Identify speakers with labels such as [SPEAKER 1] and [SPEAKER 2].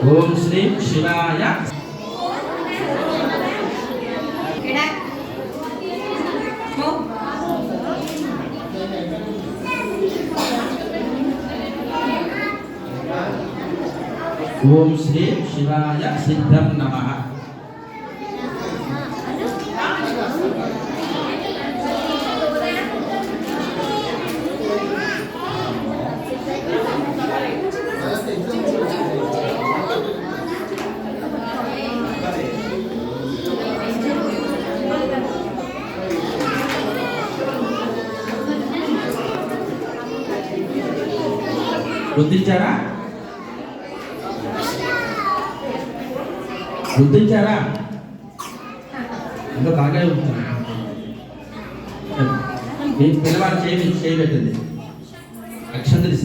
[SPEAKER 1] ఓం శ్రీ శివాయ ఓం శ్రీ శివాయ సిద్ధం నమః. గుర్తించారా? గుర్తించారా? ఇంకా బాగా ఉంటాను. పిల్లవాడు చేయబెట్టింది అక్షంతలు